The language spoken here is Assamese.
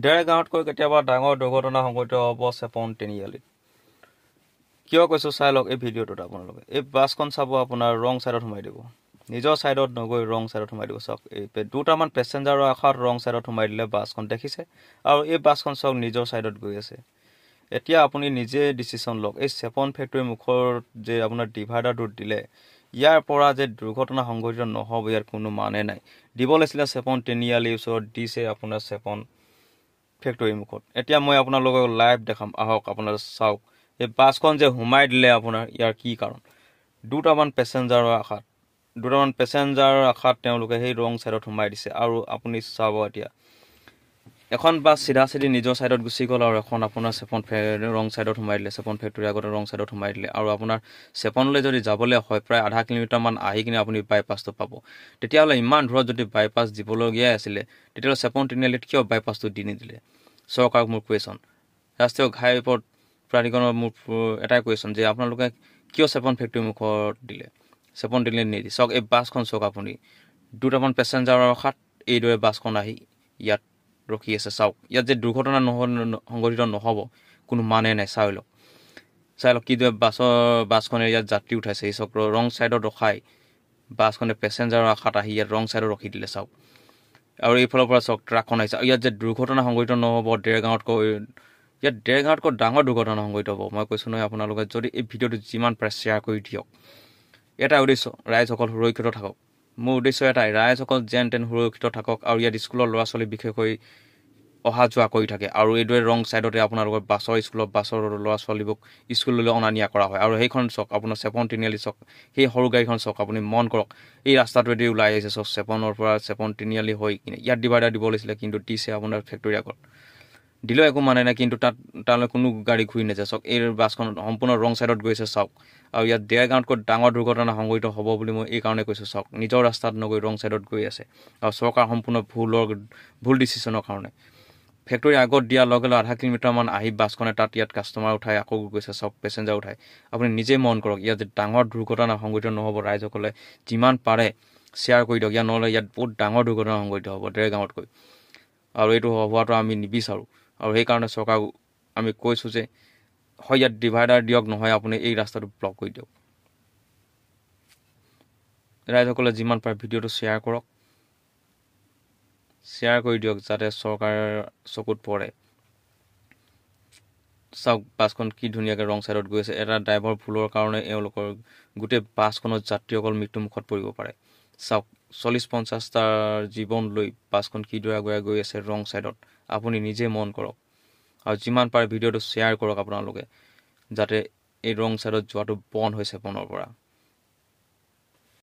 ডেৰগাঁৱতকৈ কেতিয়াবা ডাঙৰ দুৰ্ঘটনা সংঘটিত হ'ব চেপন তিনিআলিত। কিয় কৈছোঁ চাই লওক এই ভিডিঅ'টোত আপোনালোকে। এই বাছখন চাব, আপোনাৰ ৰং ছাইডত সোমাই দিব, নিজৰ ছাইডত নগৈ ৰং ছাইডত সোমাই দিব। চাওক, এই দুটামান পেছেঞ্জাৰৰ আশাত ৰং ছাইডত সোমাই দিলে বাছখন, দেখিছে? আৰু এই বাছখন চাওক নিজৰ ছাইডত গৈ আছে। এতিয়া আপুনি নিজে ডিচিশ্যন লওক। এই চেপন ফেক্টৰীৰ মুখৰ যে আপোনাৰ ডিভাইডাৰটো দিলে, ইয়াৰ পৰা যে দুৰ্ঘটনা সংঘটিত নহ'ব ইয়াৰ কোনো মানে নাই। দিব লাগিছিলে চেপন তিনিআলিৰ ওচৰত, দিছে আপোনাৰ চেপন ফেক্টৰীৰ মুখত। এতিয়া মই আপোনালোকক লাইভ দেখাম, আহক আপোনালোকে চাওক। এই বাছখন যে সোমাই দিলে আপোনাৰ, ইয়াৰ কি কাৰণ? দুটামান পেছেঞ্জাৰৰ আশাত তেওঁলোকে সেই ৰং ছাইডত সোমাই দিছে। আৰু আপুনি চাব, এতিয়া এখন বাছ চিধা চিধি নিজৰ ছাইডত গুচি গ'ল, আৰু এখন আপোনাৰ চেপন ৰং ছাইডত সোমাই দিলে। চেপন ফেক্টৰীৰ আগতে ৰং ছাইডত সোমাই দিলে। আৰু আপোনাৰ চেপনলৈ যদি যাবলৈ হয়, প্ৰায় আধা কিলোমিটাৰমান আহি কিনে আপুনি বাইপাছটো পাব। তেতিয়াহ'লে ইমান দূৰত যদি বাইপাছ দিবলগীয়াই আছিলে, তেতিয়াহ'লে চেপন তিনিআলিত কিয় বাইপাছটো দি নিদিলে? চৰকাৰক মোৰ কুৱেশ্যন। ৰাষ্ট্ৰীয় ঘাইপথ প্ৰাধিকৰণৰ মোৰ এটাই কুৱেশ্যন যে আপোনালোকে কিয় চেপন ফেক্টৰীৰ মুখত দিলে, চেপন তিনিআলিত নিদি? চাওক, এই বাছখন চাওক আপুনি, দুটামান পেছেঞ্জাৰৰ আশাত এইদৰে বাছখন আহি ইয়াত ৰখি আছে। চাওক, ইয়াত যে দুৰ্ঘটনা সংঘটিত নহ'ব কোনো মানে নাই। চাই লওক কিদৰে বাছখনে ইয়াত যাত্ৰী উঠাইছে। এই চাওক, ৰং ছাইডত ৰখাই বাছখনে পেছেঞ্জাৰৰ আশাত আহি ইয়াত ৰং ছাইডত ৰখি দিলে। চাওক, আৰু এইফালৰ পৰা চাওক ট্ৰাকখন আহিছে। ইয়াত যে দুৰ্ঘটনা সংঘটিত নহ'ব, ডেৰগাঁৱতকৈ ডাঙৰ দুৰ্ঘটনা সংঘটিত হ'ব। মই কৈছোঁ নহয় আপোনালোকে, যদি এই ভিডিঅ'টো যিমান পাৰে শ্বেয়াৰ কৰি দিয়ক। এটাই উদ্দেশ্য, ৰাইজসকল সুৰক্ষিত থাকক। মোৰ উদ্দেশ্য এটাই, ৰাইজসকল যেন তেন সুৰক্ষিত থাকক, আৰু ইয়াত স্কুলৰ ল'ৰা ছোৱালী বিশেষকৈ অহা যোৱা কৰি থাকে। আৰু এইদৰে ৰং ছাইডতে আপোনালোকৰ বাছৰ ল'ৰা ছোৱালীবোৰক স্কুললৈ অনা নিয়া কৰা হয়। আৰু সেইখন চাওক, আপোনাৰ চেপন তিনিআলি চাওক, সেই সৰু গাড়ীখন চাওক, আপুনি মন কৰক। এই ৰাস্তাটোৱেদি ওলাই আহিছে চাওক, চেপনৰ পৰা চেপন তিনিআলি হৈ কিনে ইয়াত ডিভাইডাৰ দিব লাগিছিলে, কিন্তু দিছে আপোনাৰ ফেক্টৰীৰ আগত। দিলেও একো মানে নাই, কিন্তু তালৈ কোনো গাড়ী ঘূৰি নাযায়। চাওক, এই বাছখন সম্পূৰ্ণ ৰং ছাইডত গৈছে। চাওক, আৰু ইয়াত ডেৰগাঁৱতকৈ ডাঙৰ দুৰ্ঘটনা সংঘটিত হ'ব বুলি মই এই কাৰণে কৈছোঁ। চাওক, নিজৰ ৰাস্তাত নগৈ ৰং ছাইডত গৈ আছে, আৰু চৰকাৰ সম্পূৰ্ণ ভুল ডিচিশ্যনৰ কাৰণে। ফেক্টৰীৰ আগত দিয়াৰ লগে লগে আধা কিলোমিটাৰমান আহি বাছখনে ইয়াত কাষ্টমাৰ উঠাই আকৌ গৈছে। চাওক, পেছেঞ্জাৰ উঠাই। আপুনি নিজেই মন কৰক, ইয়াত যে ডাঙৰ দুৰ্ঘটনা সংঘটিত নহ'ব, ৰাইজসকলে যিমান পাৰে শ্বেয়াৰ কৰি দিয়ক। ইয়াত নহ'লে ইয়াত বহুত ডাঙৰ দুৰ্ঘটনা সংঘটিত হ'ব ডেৰগাঁৱতকৈ, আৰু এইটো হোৱাটো আমি নিবিচাৰোঁ। আৰু সেইকাৰণে চৰকাৰক আমি কৈছোঁ যে হয় ইয়াত ডিভাইডাৰ দিয়ক, নহয় আপুনি এই ৰাস্তাটো ব্লক কৰি দিয়ক। ৰাইজসকলে যিমান পাৰে ভিডিঅ'টো শ্বেয়াৰ কৰক, শ্বেয়াৰ কৰি দিয়ক, যাতে চৰকাৰৰ চকুত পৰে। চাওক, বাছখন কি ধুনীয়াকৈ ৰং ছাইডত গৈ আছে। এটা ড্ৰাইভাৰ ভুলৰ কাৰণে এওঁলোকৰ গোটেই বাছখনত যাত্ৰীসকল মৃত্যুমুখত পৰিব পাৰে। চাওক, 40-50টাৰ জীৱন লৈ বাছখন কিদৰে আগুৱাই গৈ আছে ৰং ছাইডত। আপুনি নিজে মন কৰক, আৰু যিমান পাৰে ভিডিঅ'টো শ্বেয়াৰ কৰক আপোনালোকে, যাতে এই ৰং ছাইডত যোৱাটো বন্ধ হৈছে চেপনৰ পৰা।